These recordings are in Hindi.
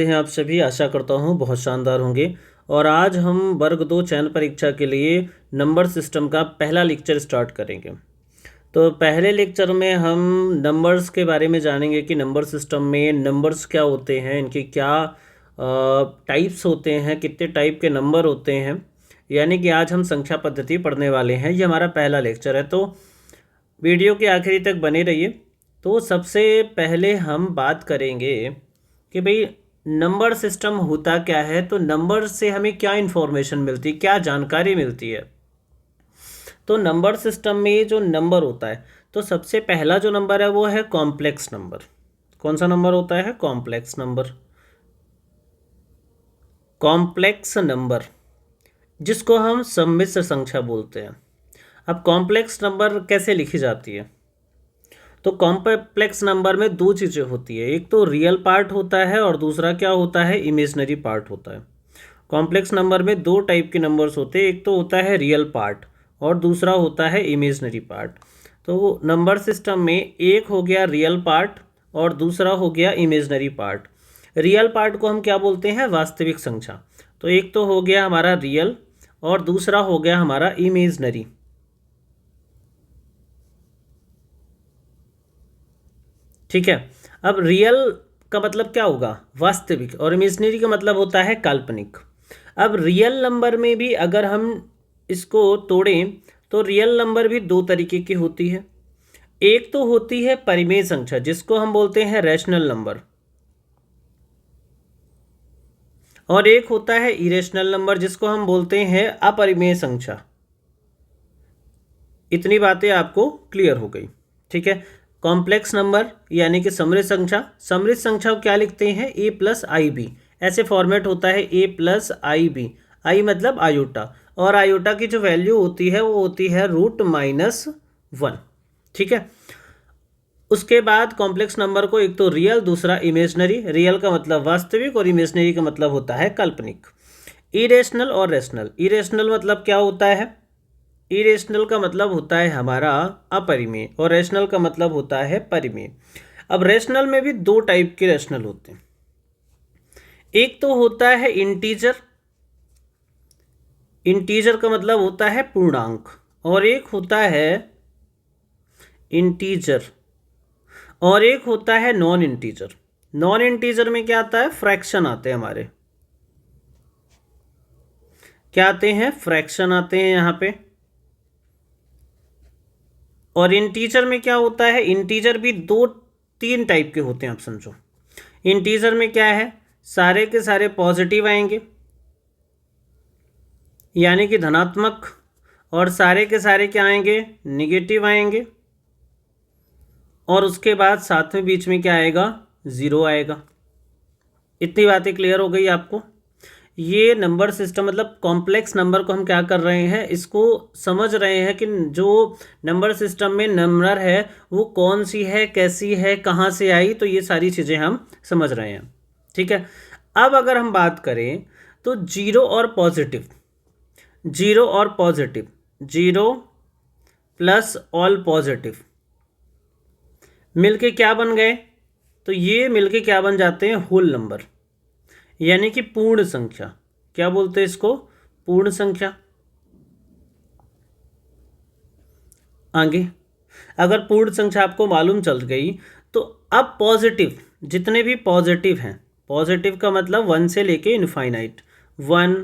कैसे हैं आप सभी। आशा करता हूँ बहुत शानदार होंगे। और आज हम वर्ग 2 चयन परीक्षा के लिए नंबर सिस्टम का पहला लेक्चर स्टार्ट करेंगे। तो पहले लेक्चर में हम नंबर्स के बारे में जानेंगे कि नंबर सिस्टम में नंबर्स क्या होते हैं, इनके क्या टाइप्स होते हैं, कितने टाइप के नंबर होते हैं। यानी कि आज हम संख्या पद्धति पढ़ने वाले हैं। ये हमारा पहला लेक्चर है, तो वीडियो के आखिरी तक बने रहिए। तो सबसे पहले हम बात करेंगे कि भाई नंबर सिस्टम होता क्या है, तो नंबर से हमें क्या इन्फॉर्मेशन मिलती है, क्या जानकारी मिलती है। तो नंबर सिस्टम में जो नंबर होता है, तो सबसे पहला जो नंबर है वो है कॉम्प्लेक्स नंबर। कौन सा नंबर होता है? Complex number. कॉम्प्लेक्स नंबर जिसको हम सम्मिश्र संख्या बोलते हैं। अब कॉम्प्लेक्स नंबर कैसे लिखी जाती है? तो कॉम्प्लेक्स नंबर में दो चीज़ें होती है, एक तो रियल पार्ट होता है और दूसरा क्या होता है? इमेजनरी पार्ट होता है। कॉम्प्लेक्स नंबर में दो टाइप के नंबर्स होते हैं, एक तो होता है रियल पार्ट और दूसरा होता है इमेजनरी पार्ट। तो नंबर सिस्टम में एक हो गया रियल पार्ट और दूसरा हो गया इमेजनरी पार्ट। रियल पार्ट को हम क्या बोलते हैं? वास्तविक संख्या। तो एक तो हो गया हमारा रियल और दूसरा हो गया हमारा इमेजनरी। ठीक है। अब रियल का मतलब क्या होगा? वास्तविक। और इमेजिनरी का मतलब होता है काल्पनिक। अब रियल नंबर में भी अगर हम इसको तोड़ें तो रियल नंबर भी दो तरीके की होती है। एक तो होती है परिमेय संख्या जिसको हम बोलते हैं रैशनल नंबर, और एक होता है इरेशनल नंबर जिसको हम बोलते हैं अपरिमेय संख्या। इतनी बातें आपको क्लियर हो गई। ठीक है। कॉम्प्लेक्स नंबर यानी कि समृद्ध संख्या। समृद्ध संख्या को क्या लिखते हैं? ए प्लस आई बी। ऐसे फॉर्मेट होता है ए प्लस आई बी। आई मतलब आयोटा, और आयोटा की जो वैल्यू होती है वो होती है √-1। ठीक है। उसके बाद कॉम्प्लेक्स नंबर को एक तो रियल, दूसरा इमेजनरी। रियल का मतलब वास्तविक और इमेजनरी का मतलब होता है काल्पनिक। इरेशनल और रेशनल। इरेशनल मतलब क्या होता है? इरेशनल का मतलब होता है हमारा अपरिमेय और रेशनल का मतलब होता है परिमेय। अब रेशनल में भी दो टाइप के रेशनल होते हैं। एक तो होता है इंटीजर। इंटीजर का मतलब होता है पूर्णांक। और एक होता है इंटीजर और एक होता है नॉन इंटीजर। नॉन इंटीजर में क्या आता है? फ्रैक्शन आते हैं हमारे। क्या आते हैं? फ्रैक्शन आते हैं यहाँ पे। और इंटीजर में क्या होता है? इंटीजर भी दो तीन टाइप के होते हैं, आप समझो। इंटीजर में क्या है? सारे के सारे पॉजिटिव आएंगे यानी कि धनात्मक, और सारे के सारे क्या आएंगे? निगेटिव आएंगे। और उसके बाद साथ में बीच में क्या आएगा? ज़ीरो आएगा। इतनी बातें क्लियर हो गई आपको? ये नंबर सिस्टम मतलब कॉम्प्लेक्स नंबर को हम क्या कर रहे हैं, इसको समझ रहे हैं कि जो नंबर सिस्टम में नंबर है वो कौन सी है, कैसी है, कहाँ से आई, तो ये सारी चीज़ें हम समझ रहे हैं। ठीक है। अब अगर हम बात करें तो जीरो और पॉजिटिव, जीरो और positive, zero plus all positive मिलके क्या बन गए? तो ये मिलके क्या बन जाते हैं? होल नंबर, यानी कि पूर्ण संख्या। क्या बोलते हैं इसको? पूर्ण संख्या। आगे अगर पूर्ण संख्या आपको मालूम चल गई तो अब पॉजिटिव, जितने भी पॉजिटिव हैं, पॉजिटिव का मतलब 1 से लेके इनफाइनाइट, 1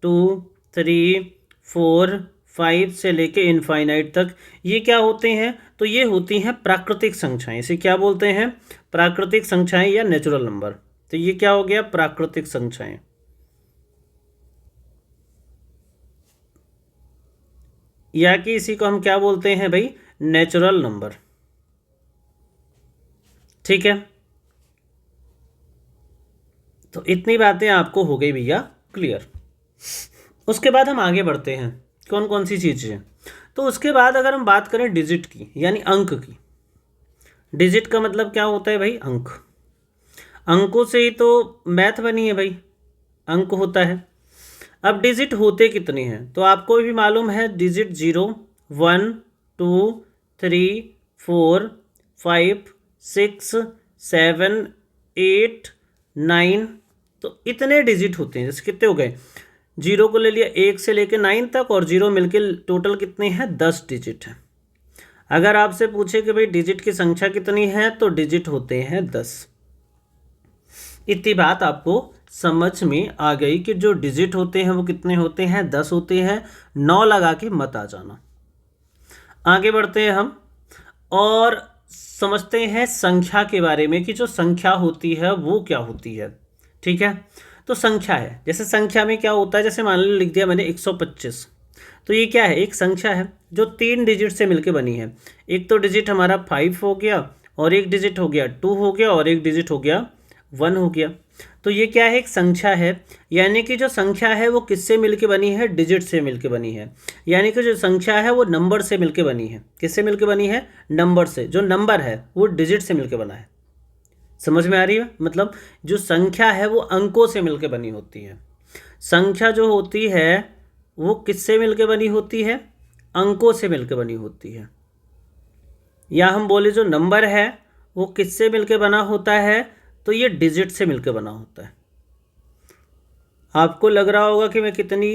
2 3 4 5 से लेके इनफाइनाइट तक, ये क्या होते हैं? तो ये होती हैं प्राकृतिक संख्याएं। इसे क्या बोलते हैं? प्राकृतिक संख्याएं या नेचुरल नंबर। तो ये क्या हो गया? प्राकृतिक संख्याएं, या कि इसी को हम क्या बोलते हैं भाई? Natural number. ठीक है। तो इतनी बातें आपको हो गई भैया क्लियर। उसके बाद हम आगे बढ़ते हैं, कौन कौन सी चीज़ें हैं। तो उसके बाद अगर हम बात करें डिजिट की यानी अंक की। डिजिट का मतलब क्या होता है भाई? अंक। अंकों से ही तो मैथ बनी है भाई, अंक होता है। अब डिजिट होते कितने हैं तो आपको भी मालूम है। डिजिट 0 1 2 3 4 5 6 7 8 9 तो इतने डिजिट होते हैं, जैसे कितने हो गए, 0 को ले लिया 1 से लेकर 9 तक, और 0 मिलके टोटल कितने हैं, 10 डिजिट हैं। अगर आपसे पूछे कि भाई डिजिट की संख्या कितनी है, तो डिजिट होते हैं 10। इतनी बात आपको समझ में आ गई कि जो डिजिट होते हैं वो कितने होते हैं, 10 होते हैं। 9 लगा के मत आ जाना। आगे बढ़ते हैं हम और समझते हैं संख्या के बारे में कि जो संख्या होती है वो क्या होती है। ठीक है, तो संख्या है, जैसे संख्या में क्या होता है, जैसे मान लो लिख दिया मैंने 125, तो ये क्या है, एक संख्या है जो 3 डिजिट से मिलके बनी है। एक तो डिजिट हमारा 5 हो गया, और एक डिजिट हो गया 2 हो गया, और एक डिजिट हो गया 1 हो गया। तो ये क्या है, एक संख्या है। यानी कि जो संख्या है वो किससे मिलके बनी है, डिजिट से मिलके बनी है। यानी कि जो संख्या है वो नंबर से मिलके बनी है। किससे मिलके बनी है, नंबर से। जो नंबर है वो डिजिट से मिलके बना है। समझ में आ रही है, मतलब जो संख्या है वो अंकों से मिलके बनी होती है। संख्या जो होती है वो किससे मिलके बनी होती है, अंकों से मिलके बनी होती है। या हम बोले जो नंबर है वो किससे मिलके बना होता है, तो ये डिजिट से मिलकर बना होता है। आपको लग रहा होगा कि मैं कितनी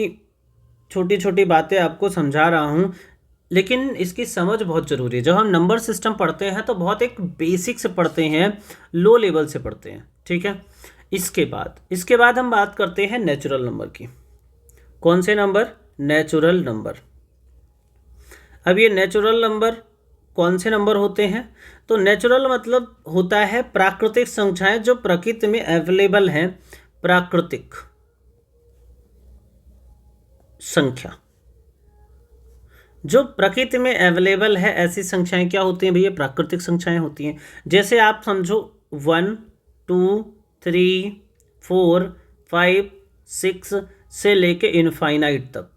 छोटी छोटी बातें आपको समझा रहा हूँ, लेकिन इसकी समझ बहुत ज़रूरी है। जब हम नंबर सिस्टम पढ़ते हैं तो बहुत एक बेसिक से पढ़ते हैं, लो लेवल से पढ़ते हैं। ठीक है, इसके बाद हम बात करते हैं नेचुरल नंबर की। कौन से नंबर, नेचुरल नंबर। अब ये नेचुरल नंबर कौन से नंबर होते हैं, तो नेचुरल मतलब होता है प्राकृतिक संख्याएं जो प्रकृति में अवेलेबल हैं। प्राकृतिक संख्या जो प्रकृति में अवेलेबल है, ऐसी संख्याएं क्या होती हैं भैया, प्राकृतिक संख्याएं होती हैं। जैसे आप समझो 1 2 3 4 5 6 से लेके इनफाइनाइट तक,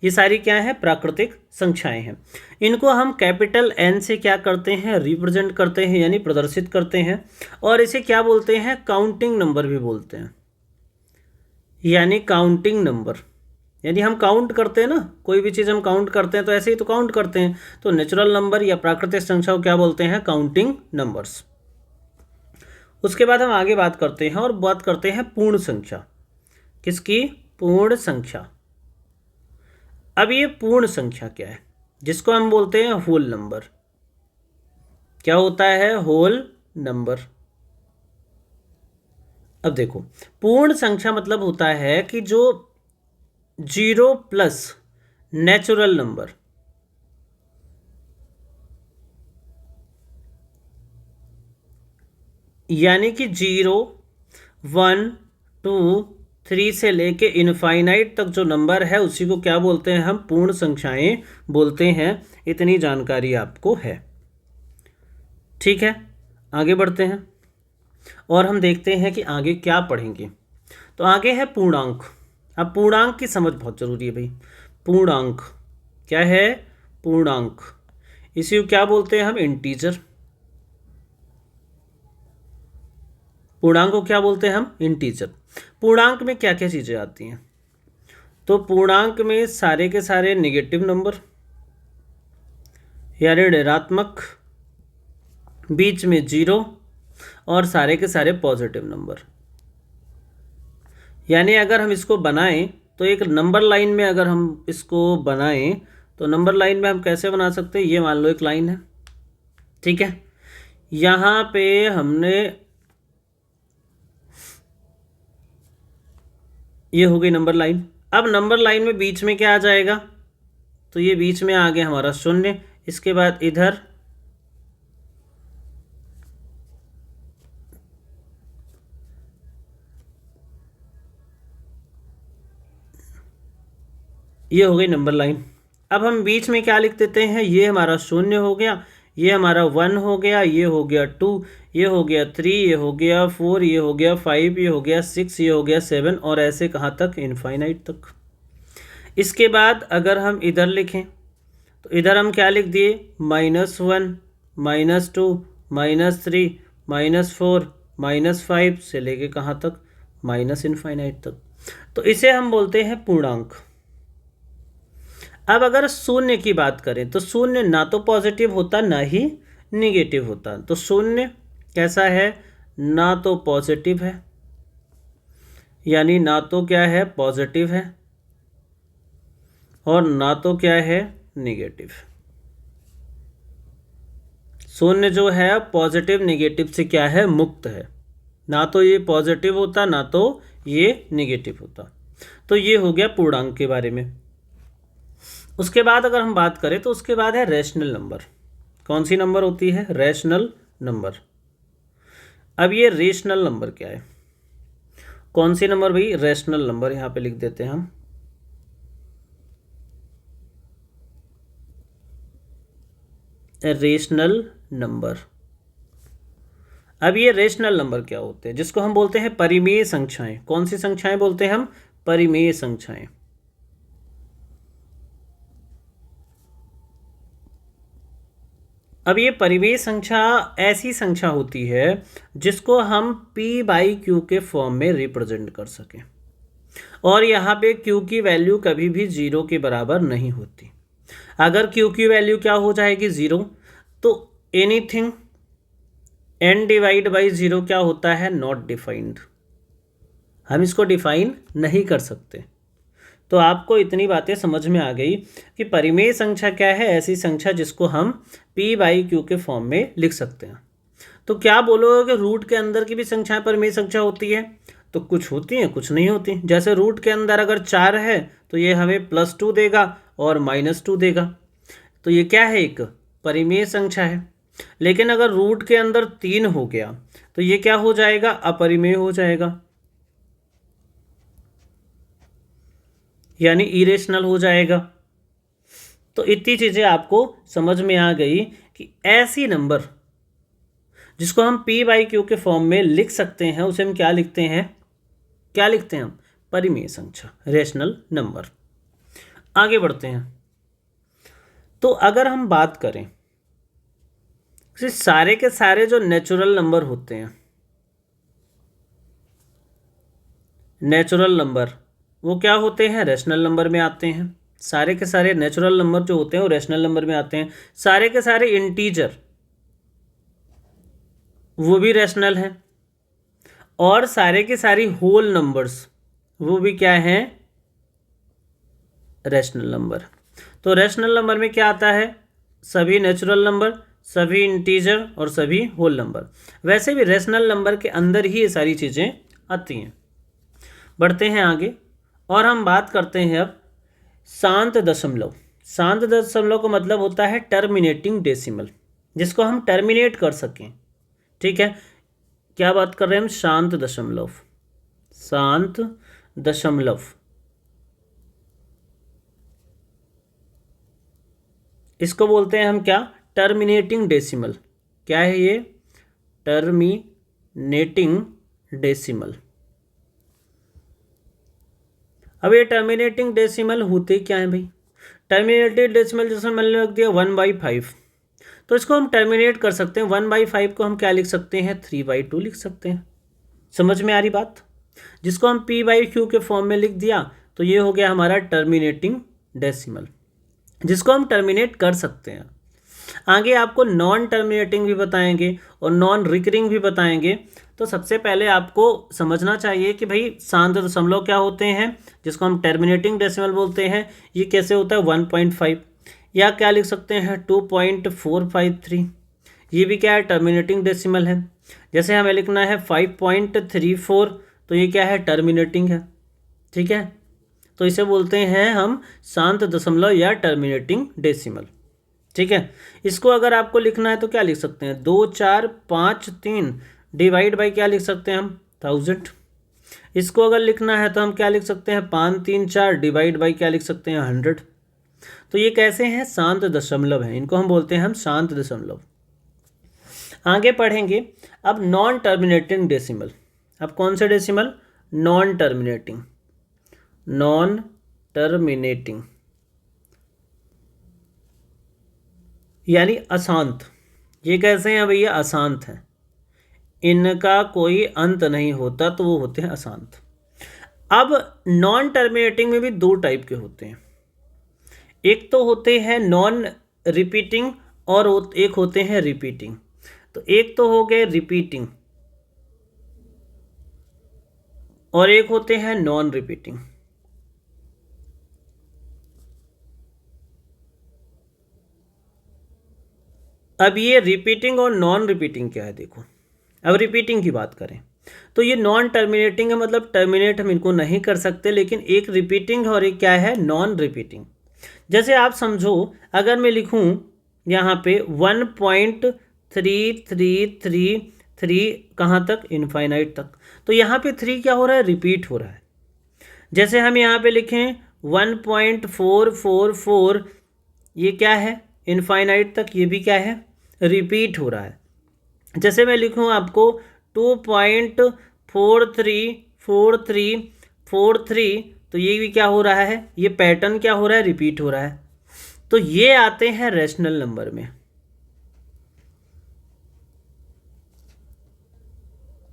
ये सारी क्या है, प्राकृतिक संख्याएं हैं। इनको हम कैपिटल एन से क्या करते हैं, रिप्रेजेंट करते हैं, यानी प्रदर्शित करते हैं। और इसे क्या बोलते हैं, काउंटिंग नंबर भी बोलते हैं। यानी काउंटिंग नंबर, यानी हम काउंट करते हैं ना, कोई भी चीज़ हम काउंट करते हैं तो ऐसे ही तो काउंट करते हैं। तो नेचुरल नंबर या प्राकृतिक संख्या को क्या बोलते हैं, काउंटिंग नंबर्स। उसके बाद हम आगे बात करते हैं और बात करते हैं पूर्ण संख्या। किसकी, पूर्ण संख्या। अब ये पूर्ण संख्या क्या है, जिसको हम बोलते हैं होल नंबर। क्या होता है, होल नंबर। अब देखो, पूर्ण संख्या मतलब होता है कि जो 0 प्लस नेचुरल नंबर, यानी कि 0 1 2 3 से लेके इनफाइनाइट तक जो नंबर है उसी को क्या बोलते हैं, हम पूर्ण संख्याएं बोलते हैं। इतनी जानकारी आपको है। ठीक है, आगे बढ़ते हैं और हम देखते हैं कि आगे क्या पढ़ेंगे। तो आगे है पूर्णांक। अब पूर्णांक की समझ बहुत ज़रूरी है भाई। पूर्णांक क्या है, पूर्णांक, इसी को क्या बोलते हैं हम, इंटीजर। पूर्णांक को क्या बोलते हैं हम, इंटीजर। पूर्णांक में क्या क्या चीज़ें आती हैं, तो पूर्णांक में सारे के सारे नेगेटिव नंबर यानी ऋणात्मक, बीच में 0, और सारे के सारे पॉजिटिव नंबर। यानी अगर हम इसको बनाएं तो एक नंबर लाइन में अगर हम इसको बनाएं तो नंबर लाइन में हम कैसे बना सकते हैं, ये मान लो एक लाइन है। ठीक है, यहाँ पे हमने, ये हो गई नंबर लाइन। अब नंबर लाइन में बीच में क्या आ जाएगा, तो ये बीच में आ गया हमारा 0। इसके बाद इधर ये हो गई नंबर लाइन। अब हम बीच में क्या लिख देते हैं, ये हमारा 0 हो गया, ये हमारा 1 हो गया, ये हो गया 2, ये हो गया 3, ये हो गया 4, ये हो गया 5, ये हो गया 6, ये हो गया 7, और ऐसे कहाँ तक, इनफाइनाइट तक। इसके बाद अगर हम इधर लिखें तो इधर हम क्या लिख दिए, -1 -2 -3 -4 -5 से लेके कहाँ तक, माइनस इनफाइनाइट तक। तो इसे हम बोलते हैं पूर्णांक। अब अगर शून्य की बात करें तो शून्य ना तो पॉजिटिव होता ना ही निगेटिव होता। तो शून्य कैसा है, ना तो पॉजिटिव है यानी ना तो क्या है पॉजिटिव है और ना तो क्या है नेगेटिव। शून्य जो है पॉजिटिव नेगेटिव से क्या है मुक्त है, ना तो ये पॉजिटिव होता ना तो ये नेगेटिव होता। तो ये हो गया पूर्णांक के बारे में। उसके बाद अगर हम बात करें तो उसके बाद है रेशनल नंबर। कौन सी नंबर होती है? Rational number. अब ये रेशनल नंबर क्या है? कौन सी नंबर भाई? Rational number. यहाँ पे लिख देते हैं हम रेशनल नंबर। अब ये रेशनल नंबर क्या होते हैं? जिसको हम बोलते हैं परिमेय संख्याएं। कौन सी संख्याएं बोलते हैं हम? परिमेय संख्याएं। अब ये परिमेय संख्या ऐसी संख्या होती है जिसको हम p/q के फॉर्म में रिप्रेजेंट कर सकें, और यहाँ पे q की वैल्यू कभी भी 0 के बराबर नहीं होती। अगर q की वैल्यू क्या हो जाएगी? 0, तो एनीथिंग n डिवाइड बाई 0 क्या होता है? Not defined. हम इसको डिफाइन नहीं कर सकते। तो आपको इतनी बातें समझ में आ गई कि परिमेय संख्या क्या है? ऐसी संख्या जिसको हम p/q के फॉर्म में लिख सकते हैं। तो क्या बोलोगे कि रूट के अंदर की भी संख्याएं परिमेय संख्या होती है? तो कुछ होती हैं, कुछ नहीं होती। जैसे रूट के अंदर अगर 4 है तो ये हमें +2 देगा और -2 देगा, तो ये क्या है? एक परिमेय संख्या है। लेकिन अगर रूट के अंदर 3 हो गया तो ये क्या हो जाएगा? अपरिमेय हो जाएगा, यानी इरेशनल हो जाएगा। तो इतनी चीज़ें आपको समझ में आ गई कि ऐसी नंबर जिसको हम p/q के फॉर्म में लिख सकते हैं उसे हम क्या लिखते हैं? क्या लिखते हैं हम? परिमेय संख्या, रेशनल नंबर। आगे बढ़ते हैं। तो अगर हम बात करें सारे के सारे जो नेचुरल नंबर होते हैं, नेचुरल नंबर वो क्या होते हैं? रेशनल नंबर में आते हैं। सारे के सारे नेचुरल नंबर जो होते हैं वो रेशनल नंबर में आते हैं। सारे के सारे इंटीजर वो भी रेशनल है, और सारे के सारी होल नंबर्स वो भी क्या हैं? Rational number. तो रेशनल नंबर में क्या आता है? सभी नेचुरल नंबर, सभी इंटीजर और सभी होल नंबर। वैसे भी रेशनल नंबर के अंदर ही ये सारी चीज़ें आती हैं। बढ़ते हैं आगे और हम बात करते हैं अब शांत दशमलव। शांत दशमलव का मतलब होता है टर्मिनेटिंग डेसिमल, जिसको हम टर्मिनेट कर सकें। ठीक है, क्या बात कर रहे हैं हम? शांत दशमलव। शांत दशमलव इसको बोलते हैं हम क्या? Terminating decimal. क्या है ये? Terminating decimal. अब ये टर्मिनेटिंग डेसिमल होते क्या है भाई? टर्मिनेटिंग डेसिमल जैसे मैंने लिख दिया 1/5, तो इसको हम टर्मिनेट कर सकते हैं। 1/5 को हम क्या लिख सकते हैं? 3/2 लिख सकते हैं। समझ में आ रही बात? जिसको हम p/q के फॉर्म में लिख दिया तो ये हो गया हमारा टर्मिनेटिंग डेसिमल, जिसको हम टर्मिनेट कर सकते हैं। आगे आपको नॉन टर्मिनेटिंग भी बताएंगे और नॉन रिकरिंग भी बताएंगे। तो सबसे पहले आपको समझना चाहिए कि भाई शांत दशमलव क्या होते हैं, जिसको हम टर्मिनेटिंग डेसिमल बोलते हैं। ये कैसे होता है? 1.5, या क्या लिख सकते हैं? 2.453। ये भी क्या है? टर्मिनेटिंग डेसिमल है। जैसे हमें लिखना है 5.34, तो ये क्या है? टर्मिनेटिंग है। ठीक है, तो इसे बोलते हैं हम शांत दशमलव या टर्मिनेटिंग डेसिमल। ठीक है, इसको अगर आपको लिखना है तो क्या लिख सकते हैं? 2453 डिवाइड बाई क्या लिख सकते हैं हम? 1000। इसको अगर लिखना है तो हम क्या लिख सकते हैं? 534 डिवाइड बाई क्या लिख सकते हैं? 100। तो ये कैसे हैं? शांत दशमलव हैं, इनको हम बोलते हैं हम शांत दशमलव। आगे पढ़ेंगे अब नॉन टर्मिनेटिंग डेसिमल। अब कौन से decimal? Non terminating. Non terminating यानी अशांत। ये कैसे हैं भैया? अशांत हैं, इनका कोई अंत नहीं होता, तो वो होते हैं अशांत। अब नॉन टर्मिनेटिंग में भी दो टाइप के होते हैं। एक तो होते हैं नॉन रिपीटिंग और एक होते हैं रिपीटिंग। तो एक तो हो गए रिपीटिंग, और एक होते हैं नॉन रिपीटिंग। अब ये रिपीटिंग और नॉन रिपीटिंग क्या है देखो। अब रिपीटिंग की बात करें तो ये नॉन टर्मिनेटिंग है, मतलब टर्मिनेट हम इनको नहीं कर सकते, लेकिन एक रिपीटिंग है और एक क्या है, नॉन रिपीटिंग। जैसे आप समझो, अगर मैं लिखूं यहाँ पे 1.3333 कहाँ तक, इनफाइनाइट तक, तो यहाँ पे 3 क्या हो रहा है, रिपीट हो रहा है। जैसे हम यहाँ पे लिखें 1.444, ये क्या है, इनफाइनाइट तक, ये भी क्या है, रिपीट हो रहा है। जैसे मैं लिखूँ आपको 2.434343, तो ये भी क्या हो रहा है, ये पैटर्न क्या हो रहा है, रिपीट हो रहा है। तो ये आते हैं रैशनल नंबर में,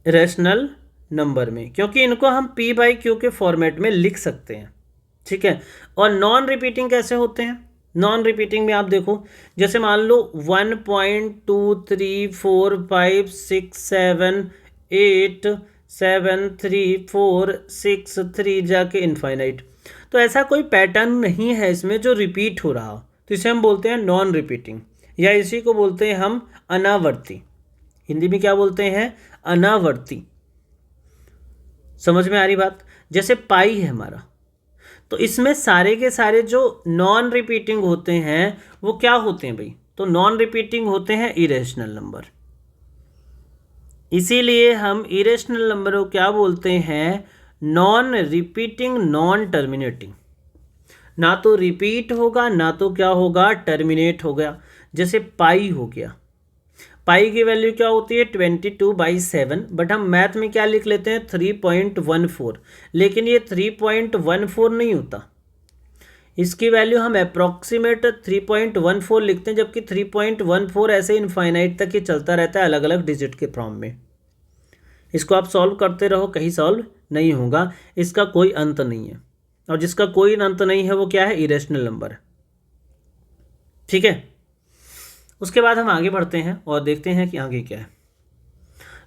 रैशनल नंबर में, क्योंकि इनको हम पी बाई क्यू के फॉर्मेट में लिख सकते हैं, ठीक है। और नॉन रिपीटिंग कैसे होते हैं, नॉन रिपीटिंग में आप देखो, जैसे मान लो 1.234567873463 जाके इनफाइनाइट, तो ऐसा कोई पैटर्न नहीं है इसमें जो रिपीट हो रहा हो, तो इसे हम बोलते हैं नॉन रिपीटिंग, या इसी को बोलते हैं हम अनावर्ती। हिंदी में क्या बोलते हैं, अनावर्ती। समझ में आ रही बात। जैसे पाई है हमारा, तो इसमें सारे के सारे जो नॉन रिपीटिंग होते हैं वो क्या होते हैं भाई, तो नॉन रिपीटिंग होते हैं इरेशनल नंबर। इसीलिए हम इरेशनल नंबर को क्या बोलते हैं, नॉन रिपीटिंग नॉन टर्मिनेटिंग। ना तो रिपीट होगा ना तो क्या होगा, टर्मिनेट हो गया। जैसे पाई हो गया, पाई की वैल्यू क्या होती है 22/7, बट हम मैथ में क्या लिख लेते हैं 3.14, लेकिन ये 3.14 नहीं होता, इसकी वैल्यू हम अप्रॉक्सीमेट 3.14 लिखते हैं, जबकि 3.14 ऐसे इनफाइनाइट तक ये चलता रहता है अलग अलग डिजिट के फॉर्म में। इसको आप सॉल्व करते रहो, कहीं सॉल्व नहीं होगा, इसका कोई अंत नहीं है, और जिसका कोई अंत नहीं है वो क्या है, इरेशनल नंबर है, ठीक है। उसके बाद हम आगे बढ़ते हैं और देखते हैं कि आगे क्या है।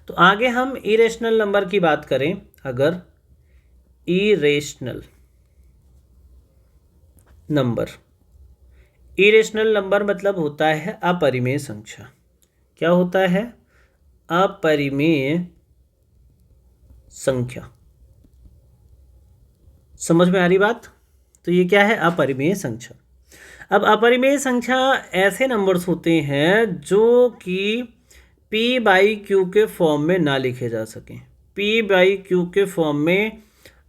तो आगे हम इरेशनल नंबर की बात करें, अगर इरेशनल नंबर, इरेशनल नंबर मतलब होता है अपरिमेय संख्या। क्या होता है, अपरिमेय संख्या। समझ में आ रही बात। तो ये क्या है, अपरिमेय संख्या। अब अपरिमेय संख्या ऐसे नंबर्स होते हैं जो कि p बाई क्यू के फॉर्म में ना लिखे जा सकें, p बाई क्यू के फॉर्म में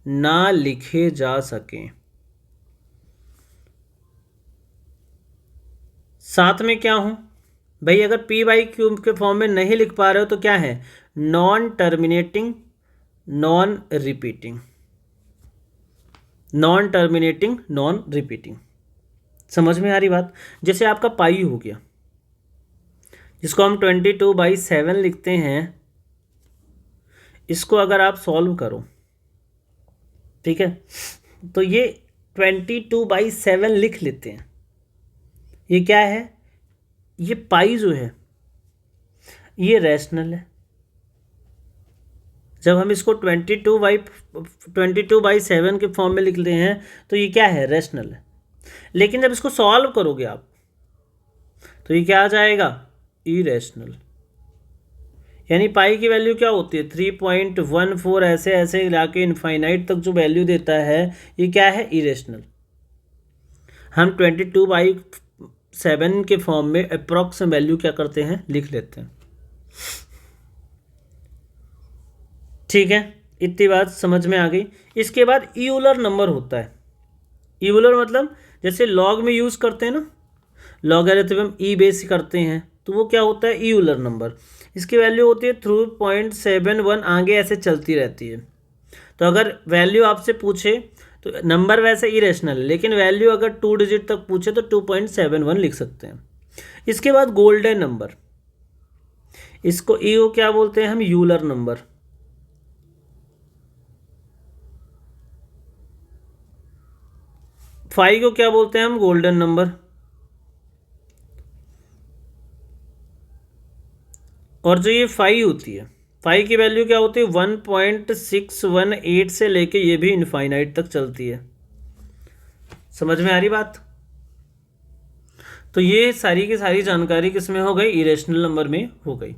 ना लिखे जा सकें। साथ में क्या हूं भाई, अगर p बाई क्यू के फॉर्म में नहीं लिख पा रहे हो तो क्या है, non terminating non repeating, non terminating non repeating. समझ में आ रही बात। जैसे आपका पाई हो गया, जिसको हम 22/7 लिखते हैं, इसको अगर आप सॉल्व करो, ठीक है, तो ये 22/7 लिख लेते हैं। ये क्या है, ये पाई जो है ये रैशनल है। जब हम इसको 22/7 के फॉर्म में लिखते हैं तो ये क्या है, रैशनल है। लेकिन जब इसको सॉल्व करोगे आप तो ये क्या आ जाएगा, इरेशनल। यानी पाई की वैल्यू क्या होती है 3.14, ऐसे ऐसे जाके इनफाइनाइट तक जो वैल्यू देता है ये क्या है, इरेशनल। हम 22/7 के फॉर्म में अप्रॉक्स वैल्यू क्या करते हैं, लिख लेते हैं, ठीक है। इतनी बात समझ में आ गई। इसके बाद यूलर नंबर होता है। यूलर मतलब जैसे लॉग में यूज़ करते हैं ना, लॉगरिथम ई बेस करते हैं, तो वो क्या होता है, यूलर नंबर। इसकी वैल्यू होती है 3.71, आगे ऐसे चलती रहती है। तो अगर वैल्यू आपसे पूछे तो नंबर वैसे इरेशनल है, लेकिन वैल्यू अगर 2 डिजिट तक पूछे तो 2.71 लिख सकते हैं। इसके बाद गोल्डन नंबर, इसको ईओ क्या बोलते हैं हम, यूलर नंबर। फाइव को क्या बोलते हैं हम, गोल्डन नंबर। और जो ये फाइव होती है फाई की वैल्यू क्या होती है 1.618 से लेके ये भी इनफाइनाइट तक चलती है। समझ में आ रही बात? तो ये सारी की सारी जानकारी किस में हो गई? इरेशनल नंबर में हो गई।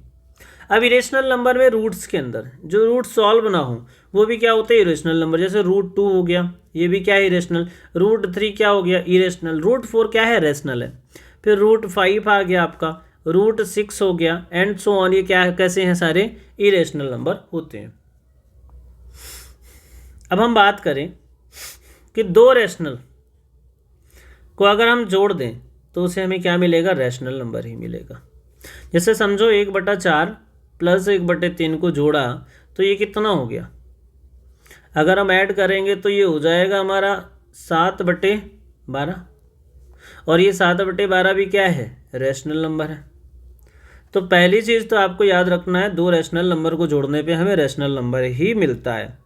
अब इरेशनल नंबर में रूट्स के अंदर जो रूट सॉल्व ना हो वो भी क्या होते हैं? Irrational number. जैसे रूट 2 हो गया, ये भी क्या है? इरेशनल। रूट 3 क्या हो गया? इरेशनल। रूट 4 क्या है? रेशनल है। फिर रूट 5 आ गया आपका, रूट 6 हो गया, एंड सो ऑन। ये क्या है? कैसे हैं? सारे इरेशनल नंबर होते हैं। अब हम बात करें कि दो रेशनल को अगर हम जोड़ दें तो उसे हमें क्या मिलेगा? रैशनल नंबर ही मिलेगा। जैसे समझो 1/4 प्लस 1/3 को जोड़ा तो ये कितना हो गया? अगर हम ऐड करेंगे तो ये हो जाएगा हमारा 7/12, और ये 7/12 भी क्या है? रैशनल नंबर है। तो पहली चीज़ तो आपको याद रखना है, दो रैशनल नंबर को जोड़ने पे हमें रैशनल नंबर ही मिलता है।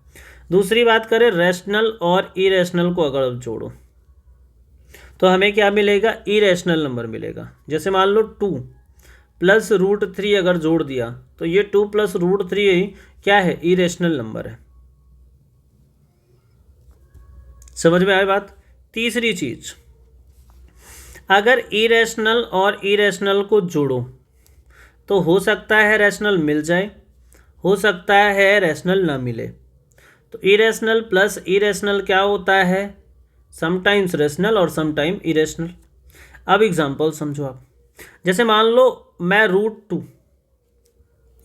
दूसरी बात करें, रैशनल और इरेशनल को अगर आप जोड़ो तो हमें क्या मिलेगा? इरेशनल नंबर मिलेगा। जैसे मान लो 2 प्लस रूट 3 अगर जोड़ दिया तो ये 2 प्लस रूट 3 क्या है? इरेशनल नंबर है। समझ में आई बात? तीसरी चीज, अगर इरेशनल और इरेशनल को जोड़ो तो हो सकता है रैशनल मिल जाए, हो सकता है रैशनल ना मिले। तो इरेशनल प्लस इरेशनल क्या होता है? समटाइम्स रैशनल और समटाइम इरेशनल। अब एग्जांपल समझो आप। जैसे मान लो मैं रूट 2,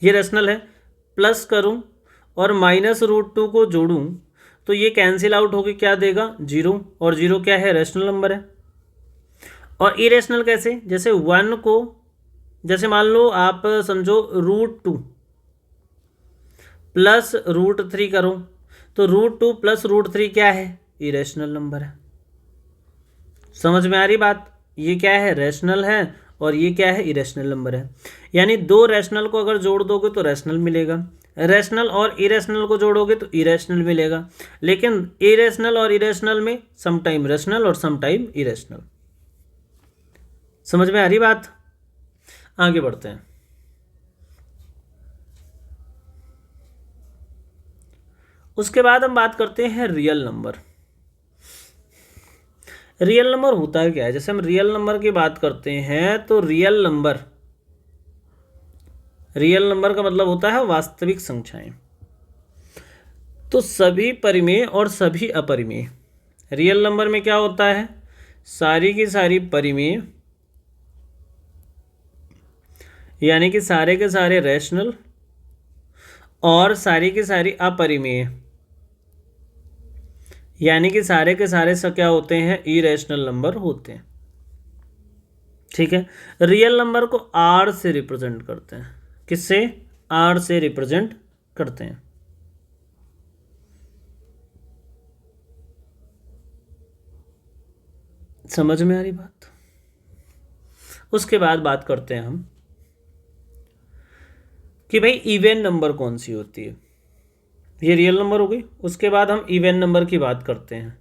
ये रैशनल है, प्लस करूं और माइनस रूट 2 को जोड़ूं तो ये कैंसिल आउट होके क्या देगा? 0, और 0 क्या है? रैशनल नंबर है। और इरेशनल कैसे? जैसे 1 को, जैसे मान लो आप समझो रूट 2 प्लस रूट 3 करो तो रूट 2 प्लस रूट 3 क्या है? इरेशनल नंबर है। समझ में आ रही बात? ये क्या है? रैशनल है, और ये क्या है? इरेशनल नंबर है। यानी दो रैशनल को अगर जोड़ दोगे तो रैशनल मिलेगा, रैशनल और इरेशनल को जोड़ोगे तो इरेशनल मिलेगा। लेकिन इरेशनल और इरेशनल में समटाइम रैशनल और समटाइम इरेशनल। समझ में आ रही बात? आगे बढ़ते हैं। उसके बाद हम बात करते हैं रियल नंबर। रियल नंबर होता है क्या है? जैसे हम रियल नंबर की बात करते हैं तो रियल नंबर का मतलब होता है वास्तविक संख्याएं। तो सभी परिमेय और सभी अपरिमेय। रियल नंबर में क्या होता है? सारी की सारी परिमेय, यानी कि सारे के सारे रैशनल, और सारी की सारी अपरिमेय, यानी कि सारे के सारे क्या होते हैं? इरेशनल नंबर होते हैं। ठीक है। रियल नंबर को आर से रिप्रेजेंट करते हैं। किससे? आर से रिप्रेजेंट करते हैं। समझ में आ रही बात? उसके बाद बात करते हैं हम कि भाई इवन नंबर कौन सी होती है। ये रियल नंबर हो गई। उसके बाद हम इवन नंबर की बात करते हैं।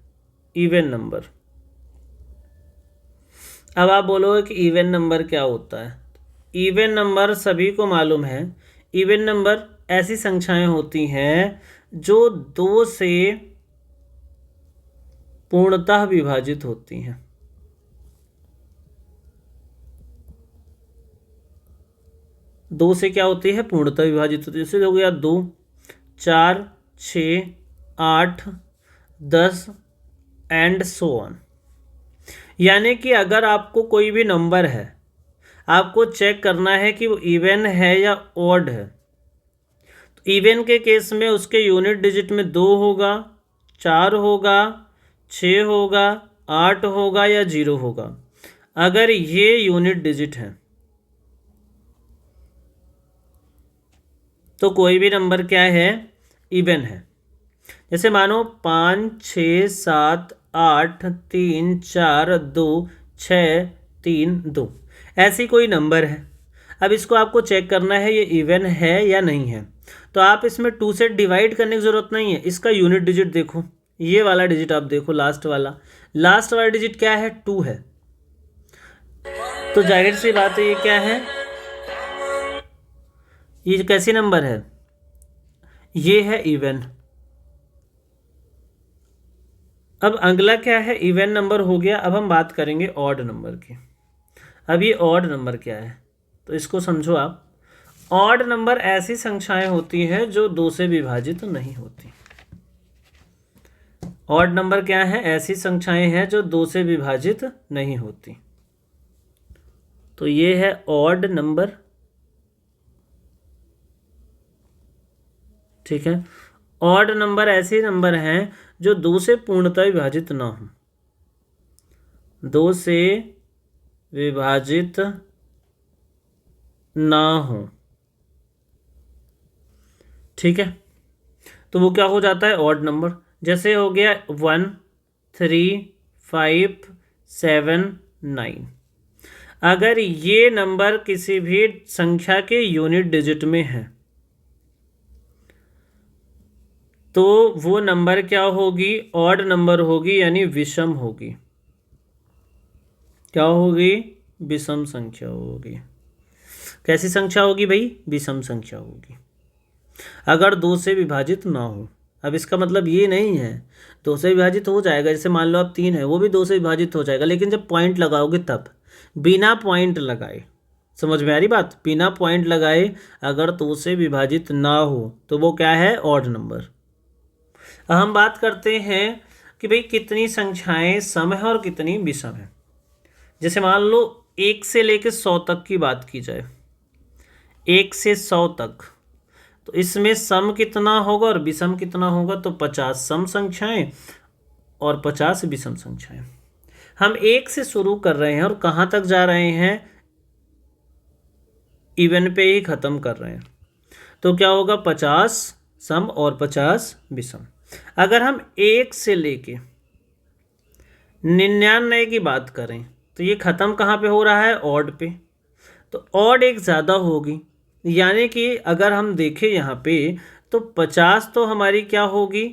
इवन नंबर, अब आप बोलोगे कि इवन नंबर क्या होता है? इवन नंबर सभी को मालूम है। इवन नंबर ऐसी संख्याएं होती हैं जो 2 से पूर्णतः विभाजित होती हैं। दो से क्या होती है? पूर्णतः विभाजित होती है। जैसे हो गया 2, 4, 6, 8, 10 एंड सो ऑन। यानी कि अगर आपको कोई भी नंबर है, आपको चेक करना है कि वो इवन है या ऑड है। तो इवन के केस में उसके यूनिट डिजिट में 2 होगा, 4 होगा, 6 होगा, 8 होगा या 0 होगा। अगर ये यूनिट डिजिट है तो कोई भी नंबर क्या है? इवन है। जैसे मानो 5, 6, 7, 8, 3, 4, 2, 6, 3, 2 ऐसी कोई नंबर है। अब इसको आपको चेक करना है ये इवन है या नहीं है। तो आप इसमें 2 से डिवाइड करने की ज़रूरत नहीं है। इसका यूनिट डिजिट देखो, ये वाला डिजिट आप देखो, लास्ट वाला डिजिट क्या है? 2 है। तो जाहिर सी बात है ये क्या है? ये कैसी नंबर है? ये है इवन। अब अगला क्या है, इवन नंबर हो गया। अब हम बात करेंगे ऑड नंबर की। अब ये ऑड नंबर क्या है, तो इसको समझो आप। ऑड नंबर ऐसी संख्याएं होती हैं जो 2 से विभाजित नहीं होती। ऑड नंबर क्या है, ऐसी संख्याएं हैं जो 2 से विभाजित नहीं होती। तो ये है ऑड नंबर, ठीक है। ऑड नंबर ऐसे नंबर हैं जो 2 से पूर्णतः विभाजित ना हो, 2 से विभाजित ना हो, ठीक है। तो वो क्या हो जाता है, ऑड नंबर। जैसे हो गया 1, 3, 5, 7, 9। अगर ये नंबर किसी भी संख्या के यूनिट डिजिट में है तो वो नंबर क्या होगी, ऑड नंबर होगी, यानी विषम होगी। क्या होगी, विषम संख्या होगी। कैसी संख्या होगी भाई, विषम संख्या होगी, अगर 2 से विभाजित ना हो। अब इसका मतलब ये नहीं है 2 से विभाजित हो जाएगा, जैसे मान लो आप 3 है, वो भी 2 से विभाजित हो जाएगा, लेकिन जब पॉइंट लगाओगे तब, बिना पॉइंट लगाए। समझ में आ रही बात, बिना पॉइंट लगाए अगर 2 से विभाजित ना हो तो वो क्या है, ऑड नंबर। अब हम बात करते हैं कि भाई कितनी संख्याएं सम है और कितनी विषम है। जैसे मान लो 1 से लेकर 100 तक की बात की जाए, 1 से 100 तक, तो इसमें सम कितना होगा और विषम कितना होगा, तो 50 सम संख्याएं और 50 विषम संख्याएं। हम 1 से शुरू कर रहे हैं और कहाँ तक जा रहे हैं, इवन पे ही ख़त्म कर रहे हैं। तो क्या होगा, 50 सम और 50 विषम। अगर हम 1 से लेके 99 की बात करें तो ये ख़त्म कहाँ पे हो रहा है, ऑड पे। तो ऑड एक ज़्यादा होगी, यानी कि अगर हम देखें यहाँ पे तो 50 तो हमारी क्या होगी,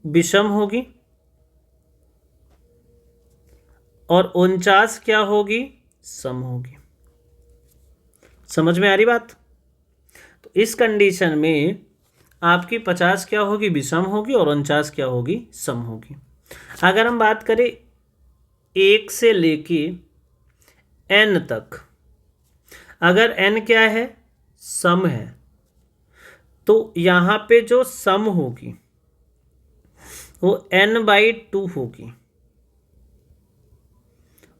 विषम होगी, और 49 क्या होगी, सम होगी। समझ में आ रही बात। तो इस कंडीशन में आपकी 50 क्या होगी, विषम होगी, और 49 क्या होगी, सम होगी। अगर हम बात करें 1 से लेके n तक, अगर n क्या है, सम है, तो यहाँ पे जो सम होगी वो n/2 होगी,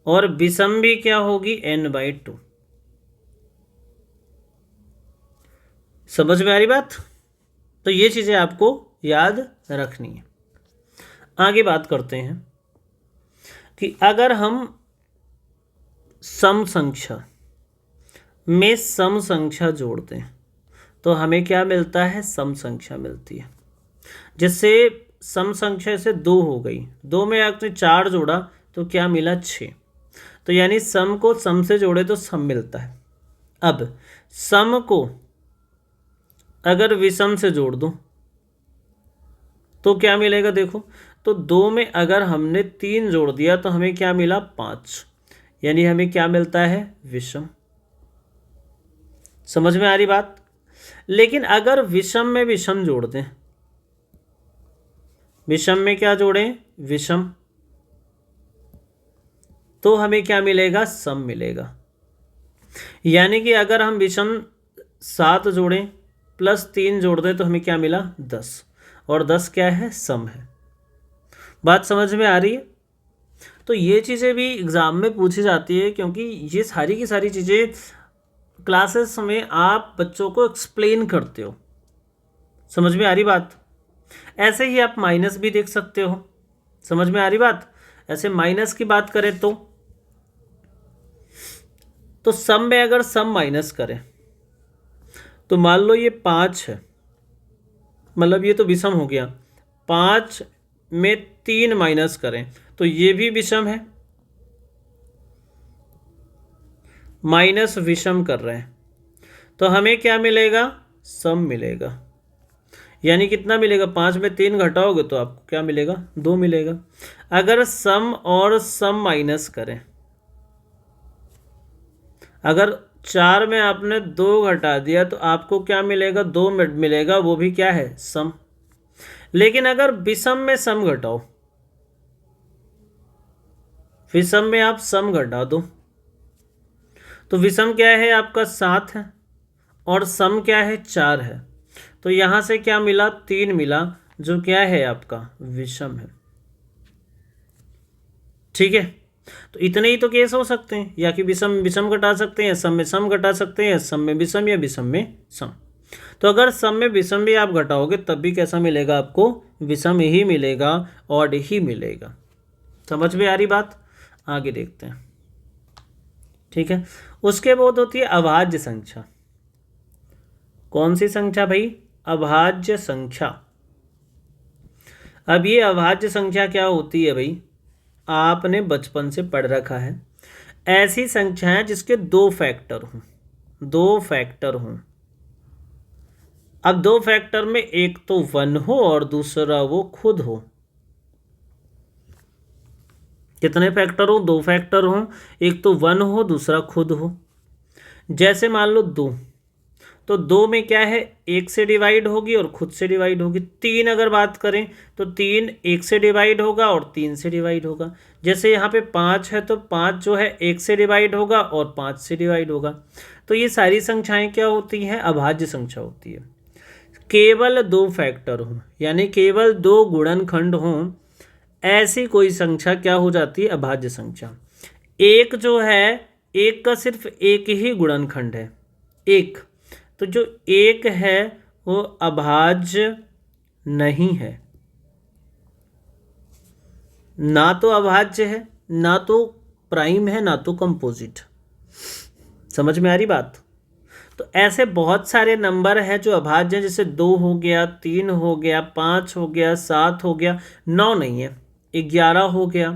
और विषम भी क्या होगी, n/2। समझ में आ रही बात। तो ये चीज़ें आपको याद रखनी है। आगे बात करते हैं कि अगर हम सम संख्या में सम संख्या जोड़ते हैं तो हमें क्या मिलता है, सम संख्या मिलती है। जैसे सम संख्या से 2 हो गई, 2 में आपने 4 जोड़ा तो क्या मिला, 6। तो यानी सम को सम से जोड़े तो सम मिलता है। अब सम को अगर विषम से जोड़ दूं तो क्या मिलेगा, देखो, तो 2 में अगर हमने 3 जोड़ दिया तो हमें क्या मिला, 5, यानी हमें क्या मिलता है, विषम। समझ में आ रही बात। लेकिन अगर विषम में विषम जोड़ दें, विषम में क्या जोड़ें, विषम, तो हमें क्या मिलेगा, सम मिलेगा। यानी कि अगर हम विषम 7 जोड़ें प्लस 3 जोड़ दें तो हमें क्या मिला, 10, और 10 क्या है, सम है। बात समझ में आ रही है। तो ये चीज़ें भी एग्ज़ाम में पूछी जाती है, क्योंकि ये सारी की सारी चीज़ें क्लासेस में आप बच्चों को एक्सप्लेन करते हो। समझ में आ रही बात। ऐसे ही आप माइनस भी देख सकते हो। समझ में आ रही बात। ऐसे माइनस की बात करें तो सम में अगर सम माइनस करें तो मान लो ये 5 है, मतलब ये तो विषम हो गया, 5 में 3 माइनस करें तो ये भी विषम है, माइनस विषम कर रहे हैं, तो हमें क्या मिलेगा, सम मिलेगा। यानी कितना मिलेगा, 5 में 3 घटाओगे तो आपको क्या मिलेगा, 2 मिलेगा। अगर सम और सम माइनस करें, अगर 4 में आपने 2 घटा दिया तो आपको क्या मिलेगा, 2 मिलेगा, वो भी क्या है, सम। लेकिन अगर विषम में सम घटाओ, विषम में आप सम घटा दो, तो विषम क्या है आपका 7 है और सम क्या है 4 है। तो यहां से क्या मिला, 3 मिला, जो क्या है आपका विषम है। ठीक है, तो इतने ही तो केस हो सकते हैं, या कि विषम विषम घटा सकते हैं, सम में सम घटा सकते हैं, सम में विषम या विषम में सम। तो अगर सम में विषम भी आप घटाओगे तब भी कैसा मिलेगा आपको, विषम ही मिलेगा, ऑड ही मिलेगा। समझ में आ रही बात, आगे देखते हैं। ठीक है, उसके बाद होती है अभाज्य संख्या। कौन सी संख्या भाई, अभाज्य संख्या। अब ये अभाज्य संख्या क्या होती है भाई, आपने बचपन से पढ़ रखा है, ऐसी संख्याएं जिसके 2 फैक्टर हों, 2 फैक्टर हों। अब 2 फैक्टर में एक तो 1 हो और दूसरा वो खुद हो। कितने फैक्टर हो, 2 फैक्टर हो, एक तो 1 हो दूसरा खुद हो। जैसे मान लो 2, तो 2 में क्या है, 1 से डिवाइड होगी और खुद से डिवाइड होगी। 3 अगर बात करें तो 3 1 से डिवाइड होगा और 3 से डिवाइड होगा। जैसे यहाँ पे 5 है तो 5 जो है 1 से डिवाइड होगा और 5 से डिवाइड होगा। तो ये सारी संख्याएं क्या होती हैं, अभाज्य संख्या होती है। केवल 2 फैक्टर हों, यानी केवल 2 गुणनखंड हों, ऐसी कोई संख्या क्या हो जाती है, अभाज्य संख्या। एक जो है, एक का सिर्फ एक ही गुणनखंड है, एक, तो जो एक है वो अभाज्य नहीं है, ना तो अभाज्य है, ना तो प्राइम है, ना तो कंपोजिट। समझ में आ रही बात। तो ऐसे बहुत सारे नंबर हैं जो अभाज्य हैं, जैसे 2 हो गया, 3 हो गया, 5 हो गया, 7 हो गया, 9 नहीं है, 11 हो गया,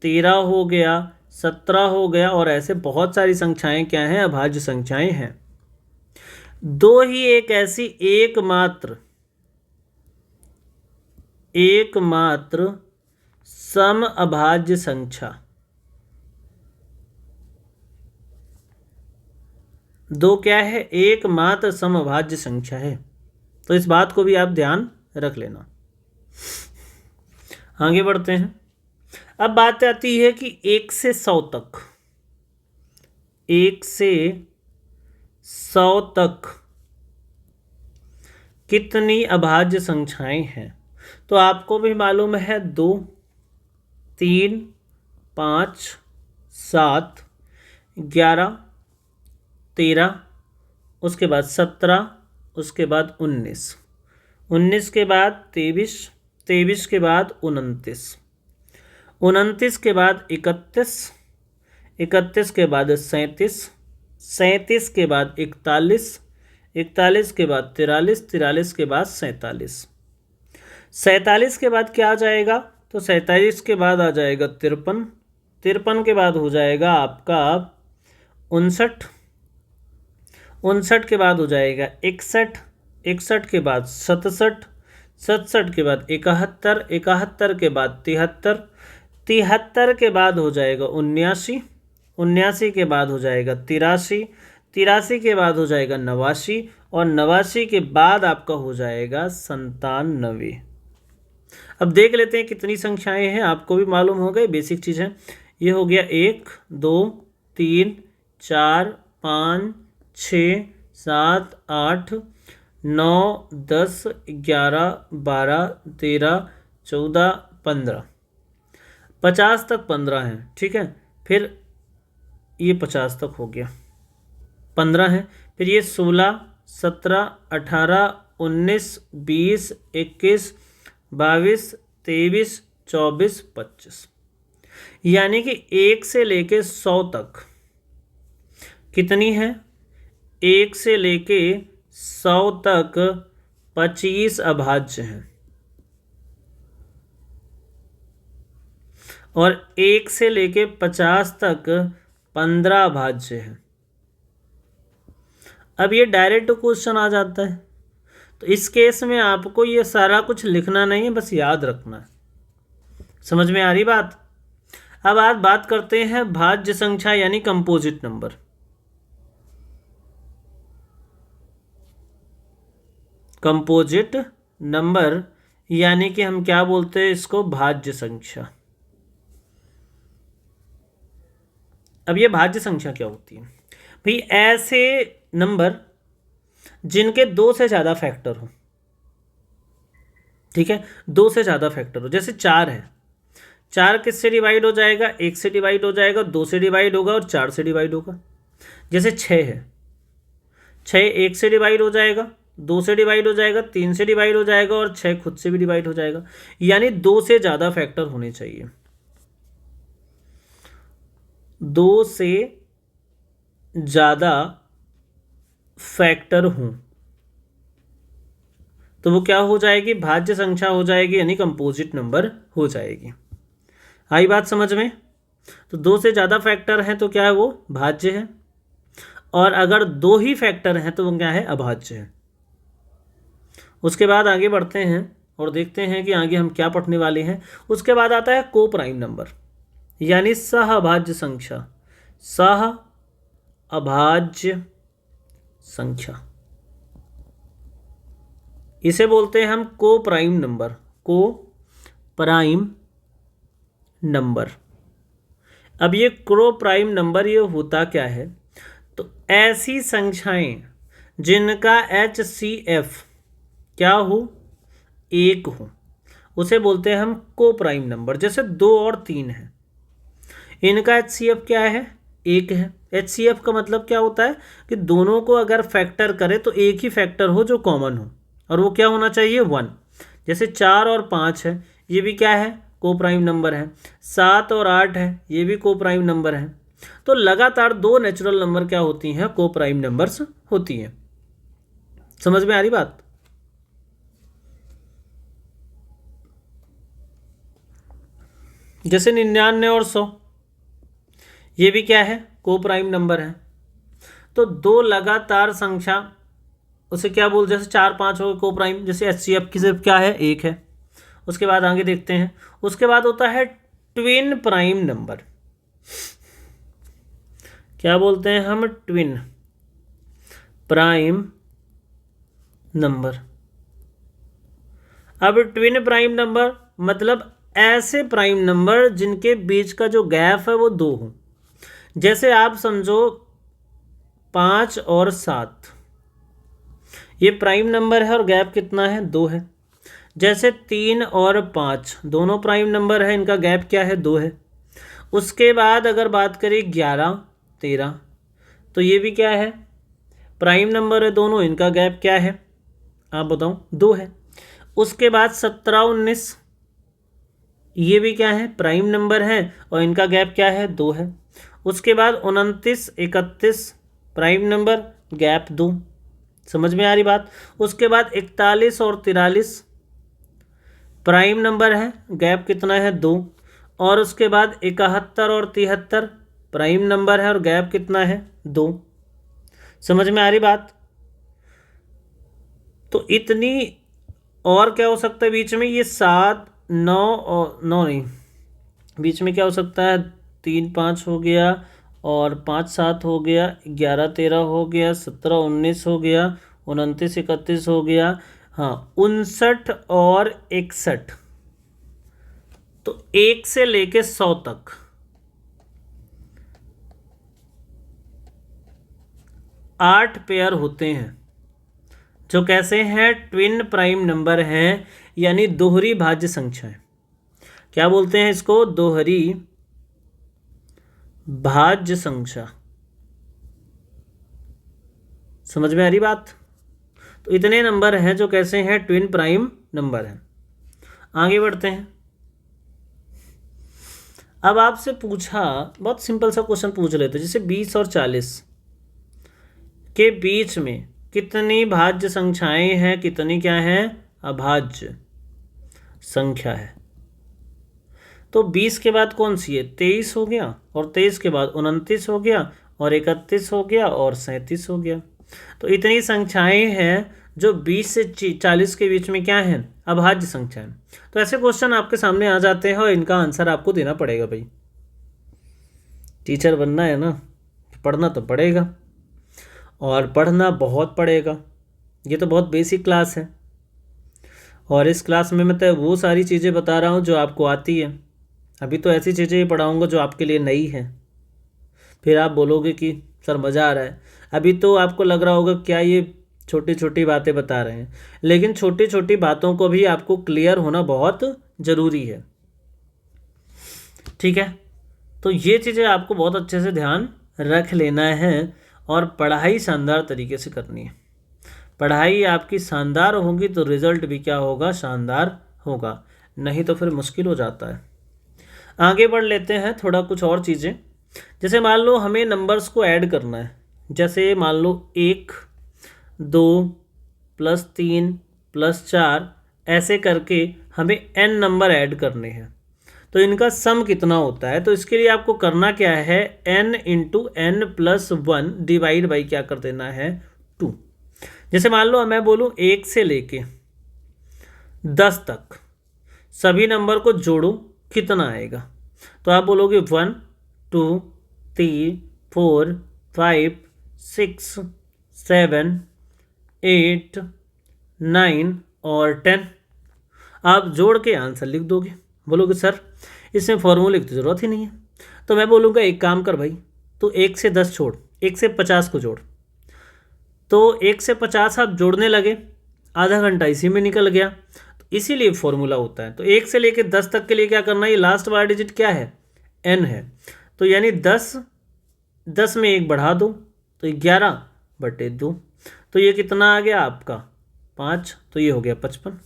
13 हो गया, 17 हो गया, और ऐसे बहुत सारी संख्याएं क्या हैं, अभाज्य संख्याएं हैं। 2 ही एक ऐसी एकमात्र सम अभाज्य संख्या, 2 क्या है, एकमात्र सम अभाज्य संख्या है। तो इस बात को भी आप ध्यान रख लेना। आगे बढ़ते हैं। अब बात आती है कि 1 से 100 तक, 1 से 100 तक कितनी अभाज्य संख्याएं हैं। तो आपको भी मालूम है 2, 3, 5, 7, 11, 13, उसके बाद 17, उसके बाद 19, 19 के बाद 23, 23 के बाद 29, 29 के बाद 31, 31 के बाद 37, 37 के बाद 41, 41 के बाद 43, 43 के बाद 47, 47 के बाद क्या आ जाएगा, तो 47 के बाद आ जाएगा 53, 53 के बाद हो जाएगा आपका 59, 59 के बाद हो जाएगा 61, 61 के बाद 67, 67 के बाद 71, 71 के बाद 73, 73 के बाद हो जाएगा 79, 79 के बाद हो जाएगा 83, 83 के बाद हो जाएगा 89, और 89 के बाद आपका हो जाएगा 97। अब देख लेते हैं कितनी संख्याएं हैं, आपको भी मालूम हो गए, बेसिक चीज़ है। ये हो गया 1, 2, 3, 4, 5, 6, 7, 8, 9, 10, 11, 12, 13, 14, 15, 50 तक 15 हैं। ठीक है, फिर ये 50 तक हो गया, 15 है, फिर ये 16, 17, 18, 19, 20, 21, 22, 23, 24, 25, यानी कि 1 से लेके 100 तक कितनी है, 1 से लेके 100 तक 25 अभाज्य हैं, और 1 से लेके 50 तक 15 अभाज्य हैं। अब ये डायरेक्ट क्वेश्चन आ जाता है, तो इस केस में आपको ये सारा कुछ लिखना नहीं है, बस याद रखना है। समझ में आ रही बात। अब आज बात करते हैं भाज्य संख्या यानी कंपोजिट नंबर। कंपोजिट नंबर, यानी कि हम क्या बोलते हैं इसको, भाज्य संख्या। अब ये भाज्य संख्या क्या होती है भाई? ऐसे नंबर जिनके दो से ज़्यादा फैक्टर हो, ठीक है, दो से ज़्यादा फैक्टर हो। जैसे 4 है, 4 किससे डिवाइड हो जाएगा? 1 से डिवाइड हो जाएगा, 2 से डिवाइड होगा और 4 से डिवाइड होगा। जैसे 6 है, 6 1 से डिवाइड हो जाएगा, 2 से डिवाइड हो जाएगा, 3 से डिवाइड हो जाएगा और 6 खुद से भी डिवाइड हो जाएगा। यानी 2 से ज़्यादा फैक्टर होने चाहिए, 2 से ज़्यादा फैक्टर हों तो वो क्या हो जाएगी? भाज्य संख्या हो जाएगी, यानी कंपोजिट नंबर हो जाएगी। आई बात समझ में? तो 2 से ज़्यादा फैक्टर हैं तो क्या है? वो भाज्य है। और अगर 2 ही फैक्टर हैं तो वो क्या है? अभाज्य है। उसके बाद आगे बढ़ते हैं और देखते हैं कि आगे हम क्या पढ़ने वाले हैं। उसके बाद आता है को प्राइम नंबर, यानी सह अभाज्य संख्या। सह अभाज्य संख्या, इसे बोलते हैं हम को प्राइम नंबर। को प्राइम नंबर। अब ये को प्राइम नंबर ये होता क्या है? तो ऐसी संख्याएं जिनका HCF क्या हो? 1 हो, उसे बोलते हैं हम को प्राइम नंबर। जैसे 2 और 3 है, इनका HCF क्या है? 1 है। HCF का मतलब क्या होता है कि दोनों को अगर फैक्टर करें तो एक ही फैक्टर हो जो कॉमन हो, और वो क्या होना चाहिए? 1। जैसे 4 और 5 है, ये भी क्या है? को प्राइम नंबर है। 7 और 8 है, ये भी को प्राइम नंबर है। तो लगातार 2 नेचुरल नंबर क्या होती हैं? को प्राइम नंबर्स होती हैं। समझ में आ रही बात? जैसे 99 और 100, ये भी क्या है? को प्राइम नंबर है। तो 2 लगातार संख्या, उसे क्या बोल, जैसे 4 5 हो को प्राइम, जैसे HCF की सिर्फ क्या है? 1 है। उसके बाद आगे देखते हैं। उसके बाद होता है ट्विन प्राइम नंबर। क्या बोलते हैं हम? Twin prime number. अब ट्विन प्राइम नंबर मतलब ऐसे प्राइम नंबर जिनके बीच का जो गैप है वो 2 हो। जैसे आप समझो 5 और 7, ये प्राइम नंबर है और गैप कितना है? 2 है। जैसे 3 और 5 दोनों प्राइम नंबर है, इनका गैप क्या है? 2 है। उसके बाद अगर बात करें 11 13, तो ये भी क्या है? प्राइम नंबर है दोनों, इनका गैप क्या है? आप बताओ? 2 है। उसके बाद 17 19, ये भी क्या है? प्राइम नंबर है और इनका गैप क्या है? 2 है। उसके बाद 29 31, प्राइम नंबर, गैप 2। समझ में आ रही बात? उसके बाद 41 और 43 प्राइम नंबर है, गैप कितना है? 2। और उसके बाद 71 और 73 प्राइम नंबर है और गैप कितना है? 2। समझ में आ रही बात? तो इतनी, और क्या हो सकता है बीच में? ये 7 9 और 9 नहीं, बीच में क्या हो सकता है? 3 5 हो गया और 5 7 हो गया, 11 13 हो गया, 17 19 हो गया, 29 31 हो गया, हाँ 59 और 61। तो 1 से लेके 100 तक 8 पेयर होते हैं जो कैसे हैं? ट्विन प्राइम नंबर हैं, यानी दोहरी भाज्य संख्या है। क्या बोलते हैं इसको? दोहरी भाज्य संख्या। समझ में आ रही बात? तो इतने नंबर हैं जो कैसे हैं? ट्विन प्राइम नंबर हैं। आगे बढ़ते हैं। अब आपसे पूछा, बहुत सिंपल सा क्वेश्चन पूछ रहे थे, जैसे 20 और 40 के बीच में कितनी भाज्य संख्याएं हैं, कितनी क्या हैं? अभाज्य संख्या है। तो 20 के बाद कौन सी है? 23 हो गया, और 23 के बाद 29 हो गया, और 31 हो गया, और 37 हो गया। तो इतनी संख्याएं हैं जो 20 से 40 के बीच में क्या हैं? अभाज्य संख्याएं। तो ऐसे क्वेश्चन आपके सामने आ जाते हैं और इनका आंसर आपको देना पड़ेगा भाई। टीचर बनना है ना, पढ़ना तो पड़ेगा, और पढ़ना बहुत पड़ेगा, ये तो बहुत बेसिक क्लास है, और इस क्लास में मैं तो वो सारी चीज़ें बता रहा हूँ जो आपको आती है। अभी तो ऐसी चीज़ें ही पढ़ाऊँगा जो आपके लिए नई है, फिर आप बोलोगे कि सर मज़ा आ रहा है। अभी तो आपको लग रहा होगा क्या ये छोटी छोटी बातें बता रहे हैं, लेकिन छोटी छोटी बातों को भी आपको क्लियर होना बहुत ज़रूरी है। ठीक है, तो ये चीज़ें आपको बहुत अच्छे से ध्यान रख लेना है, और पढ़ाई शानदार तरीके से करनी है। पढ़ाई आपकी शानदार होगी तो रिज़ल्ट भी क्या होगा, शानदार होगा, नहीं तो फिर मुश्किल हो जाता है। आगे बढ़ लेते हैं थोड़ा कुछ और चीज़ें। जैसे मान लो हमें नंबर्स को ऐड करना है, जैसे मान लो 1, 2 + 3 + 4 ऐसे करके हमें n नंबर ऐड करने हैं, तो इनका सम कितना होता है। तो इसके लिए आपको करना क्या है, n × n + 1 डिवाइड बाई क्या कर देना है, 2। जैसे मान लो मैं बोलूँ 1 से लेके 10 तक सभी नंबर को जोड़ो, कितना आएगा। तो आप बोलोगे 1 2 3 4 5 6 7 8 9 और 10। आप जोड़ के आंसर लिख दोगे। बोलोगे सर इसमें फॉर्मूले की तो ज़रूरत ही नहीं है। तो मैं बोलूँगा एक काम कर भाई, तो 1 से 10 छोड़, 1 से 50 को जोड़। तो 1 से 50 आप जोड़ने लगे, आधा घंटा इसी में निकल गया। तो इसीलिए फॉर्मूला होता है। तो 1 से लेके 10 तक के लिए क्या करना है, ये लास्ट वाला डिजिट क्या है, n है। तो यानी 10 में 1 बढ़ा दो तो 11/2। तो ये कितना आ गया आपका 5, तो ये हो गया 55।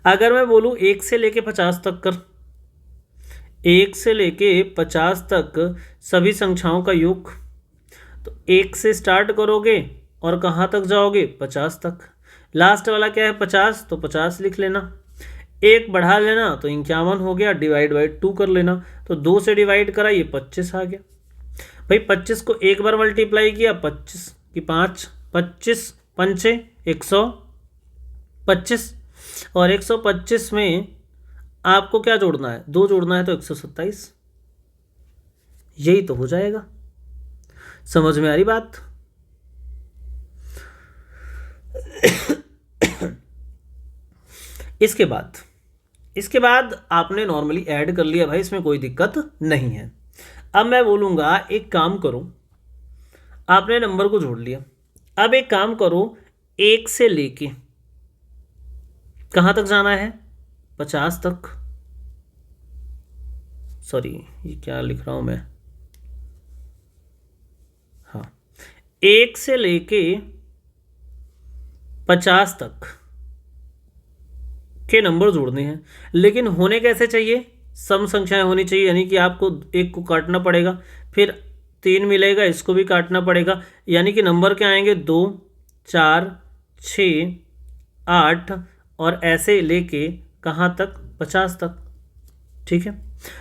अगर मैं बोलूँ 1 से लेके 50 तक कर, 1 से लेके 50 तक सभी संख्याओं का योग, तो 1 से स्टार्ट करोगे और कहाँ तक जाओगे, 50 तक। लास्ट वाला क्या है 50, तो 50 लिख लेना, 1 बढ़ा लेना तो 51 हो गया, डिवाइड बाई 2 कर लेना। तो 2 से डिवाइड करा, ये 25 आ गया। भाई 25 को एक बार मल्टीप्लाई किया, 25 की 5, 25 पंचे 125, और 125 में आपको क्या जोड़ना है, 2 जोड़ना है, तो 127। यही तो हो जाएगा। समझ में आ रही बात। इसके बाद आपने नॉर्मली ऐड कर लिया भाई, इसमें कोई दिक्कत नहीं है। अब मैं बोलूँगा एक काम करो, आपने नंबर को जोड़ लिया। अब एक काम करो, 1 से लेके कहाँ तक जाना है, 50 तक। सॉरी ये क्या लिख रहा हूँ मैं, हाँ 1 से लेके 50 तक के नंबर जोड़ने हैं, लेकिन होने कैसे चाहिए, सम संख्याएं होनी चाहिए। यानी कि आपको 1 को काटना पड़ेगा, फिर 3 मिलेगा, इसको भी काटना पड़ेगा। यानी कि नंबर क्या आएंगे, 2 4 6 8 और ऐसे लेके कहाँ तक, 50 तक। ठीक है,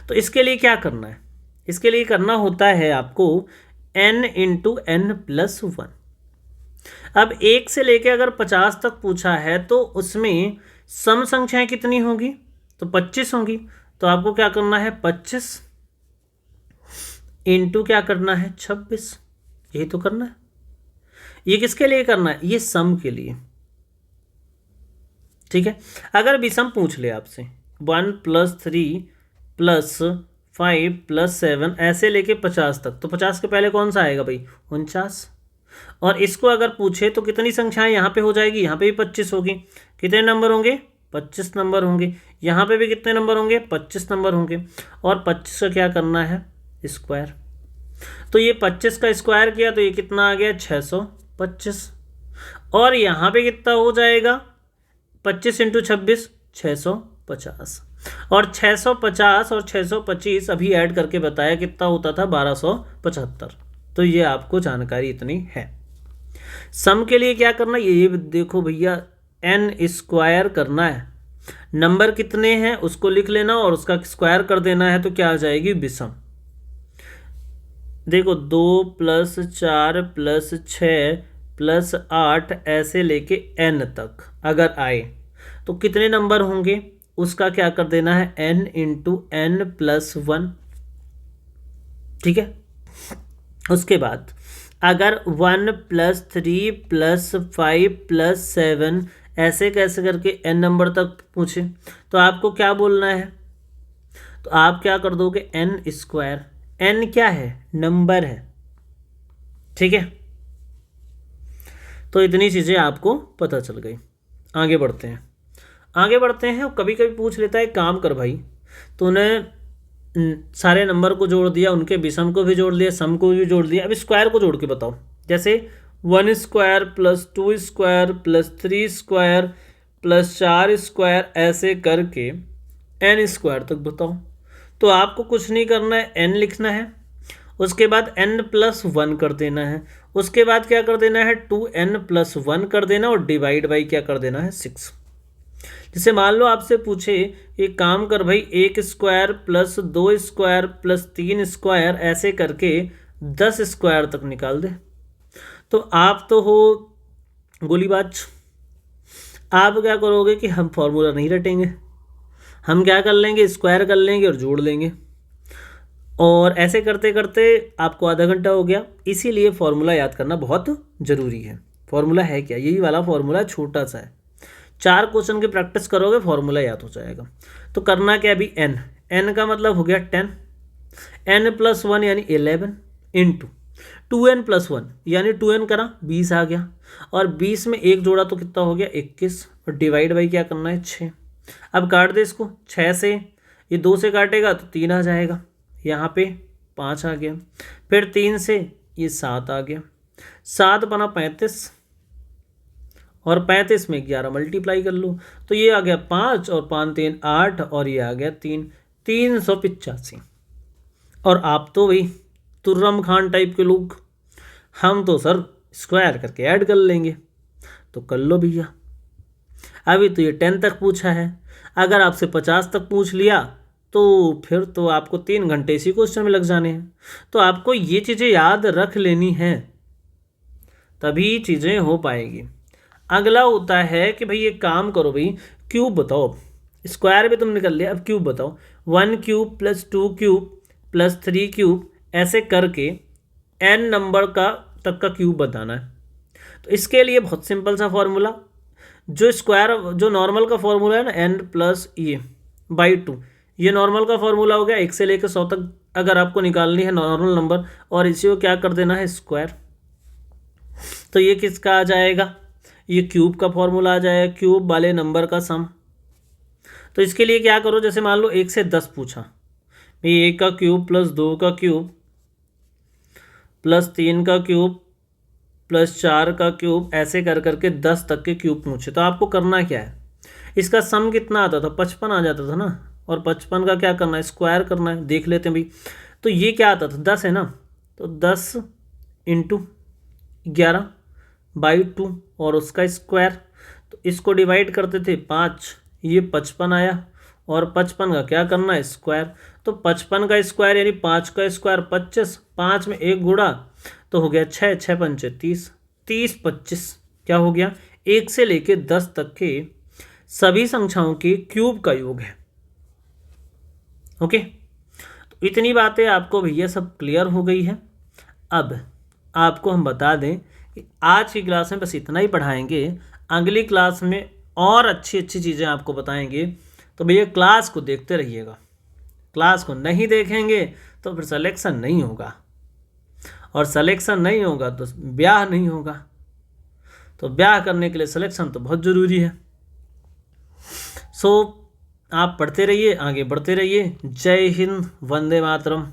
तो इसके लिए क्या करना है, इसके लिए करना होता है आपको n × n + 1। अब 1 से लेके अगर 50 तक पूछा है तो उसमें सम संख्याएं कितनी होंगी, तो 25 होंगी। तो आपको क्या करना है, 25 इंटू क्या करना है, 26। यही तो करना है। ये किसके लिए करना है, ये सम के लिए। ठीक है, अगर विषम पूछ ले आपसे 1 + 3 + 5 + 7 ऐसे लेके 50 तक, तो 50 के पहले कौन सा आएगा भाई, 49। और इसको अगर पूछे तो कितनी संख्याएं यहाँ पे हो जाएगी, यहाँ पे भी 25 होगी। कितने नंबर होंगे, 25 नंबर होंगे। यहाँ पे भी कितने नंबर होंगे, 25 नंबर होंगे। और 25 का क्या करना है, स्क्वायर। तो ये 25 का स्क्वायर किया तो ये कितना आ गया, 625। और यहाँ पे कितना हो जाएगा, 25 × 26 650। और 650 और 625 अभी ऐड करके बताया कितना होता था, 1275। तो ये आपको जानकारी इतनी है। सम के लिए क्या करना, ये देखो भैया n² करना है। नंबर कितने हैं उसको लिख लेना और उसका स्क्वायर कर देना है, तो क्या आ जाएगी, विषम। देखो 2 + 4 + 6 + 8 ऐसे लेके n तक अगर आए तो कितने नंबर होंगे, उसका क्या कर देना है, n × n + 1। ठीक है, उसके बाद अगर 1 + 3 + 5 + 7 ऐसे कैसे करके n नंबर तक पूछे तो आपको क्या बोलना है, तो आप क्या कर दोगे n²। n क्या है, नंबर है, ठीक है। तो इतनी चीज़ें आपको पता चल गई। आगे बढ़ते हैं, कभी कभी पूछ लेता है काम कर भाई, तो उन्हें सारे नंबर को जोड़ दिया, उनके विषम को भी जोड़ दिया, सम को भी जोड़ दिया, अब स्क्वायर को जोड़ के बताओ। जैसे 1² + 2² + 3² + 4² ऐसे करके n² तक बताओ। तो आपको कुछ नहीं करना है, n लिखना है, उसके बाद n+1 कर देना है, उसके बाद क्या कर देना है 2n+1 कर देना और डिवाइड बाई क्या कर देना है 6। जैसे मान लो आपसे पूछे एक काम कर भाई 1² + 2² + 3² ऐसे करके 10² तक निकाल दे। तो आप तो हो गोलीबाज, आप क्या करोगे कि हम फॉर्मूला नहीं रटेंगे, हम क्या कर लेंगे स्क्वायर कर लेंगे और जोड़ लेंगे, और ऐसे करते करते आपको आधा घंटा हो गया। इसीलिए फॉर्मूला याद करना बहुत ज़रूरी है। फॉर्मूला है क्या, यही वाला फॉर्मूला छोटा सा है, 4 क्वेश्चन की प्रैक्टिस करोगे फॉर्मूला याद हो जाएगा। तो करना क्या, अभी n का मतलब हो गया 10, n+1 यानी 11 इंटू 2n+1 यानी 2n करा 20 आ गया, और 20 में एक जोड़ा तो कितना हो गया 21, और डिवाइड बाई क्या करना है 6। अब काट दे इसको, 6 से ये 2 से काटेगा तो 3 आ जाएगा, यहाँ पे 5 आ गया, फिर 3 से ये 7 आ गया, 7 बना 35, और 35 में 11 मल्टीप्लाई कर लो तो ये आ गया 5 और 5 3 8 और ये आ गया 385। और आप तो भाई तुर्रम खान टाइप के लोग, हम तो सर स्क्वायर करके ऐड कर लेंगे, तो कर लो भैया। अभी तो ये 10 तक पूछा है, अगर आपसे 50 तक पूछ लिया तो फिर तो आपको 3 घंटे इसी क्वेश्चन में लग जाने हैं। तो आपको ये चीज़ें याद रख लेनी है, तभी चीज़ें हो पाएगी। अगला होता है कि भाई ये काम करो भाई, क्यूब बताओ, स्क्वायर भी तुम निकल लिया, अब क्यूब बताओ। 1³ + 2³ + 3³ ऐसे करके n नंबर का तक का क्यूब बताना है। तो इसके लिए बहुत सिंपल सा फॉर्मूला, जो स्क्वायर जो नॉर्मल का फॉर्मूला है ना n+e/2, ये नॉर्मल का फॉर्मूला हो गया। 1 से लेकर 100 तक अगर आपको निकालनी है नॉर्मल नंबर, और इसी को क्या कर देना है स्क्वायर, तो ये किसका आ जाएगा, ये क्यूब का फॉर्मूला आ जाएगा, क्यूब वाले नंबर का सम। तो इसके लिए क्या करो, जैसे मान लो 1 से 10 पूछा, भाई 1 का क्यूब + 2 का क्यूब + 3 का क्यूब + 4 का क्यूब ऐसे कर करके 10 तक के क्यूब पूछे, तो आपको करना क्या है, इसका सम कितना आता था 55 आ जाता था ना, और 55 का क्या करना है स्क्वायर करना है। देख लेते हैं भाई, तो ये क्या आता था 10 है ना, तो 10 × 11/2 और उसका स्क्वायर, तो इसको डिवाइड करते थे 5, ये 55 आया, और 55 का क्या करना है स्क्वायर, तो 55 का स्क्वायर यानी 5 का स्क्वायर 25, 5 में 1 गुणा तो हो गया 6, 6 पंचे 30, 30 25 क्या हो गया 1 से लेके 10 तक के सभी संख्याओं के क्यूब का योग है। ओके, तो इतनी बातें आपको भैया सब क्लियर हो गई है। अब आपको हम बता दें कि आज की क्लास में बस इतना ही पढ़ाएंगे, अगली क्लास में और अच्छी अच्छी चीज़ें आपको बताएंगे। तो भैया क्लास को देखते रहिएगा, क्लास को नहीं देखेंगे तो फिर सिलेक्शन नहीं होगा, और सिलेक्शन नहीं होगा तो ब्याह नहीं होगा। तो ब्याह करने के लिए सिलेक्शन तो बहुत ज़रूरी है। सो आप पढ़ते रहिए, आगे बढ़ते रहिए। जय हिंद, वंदे मातरम।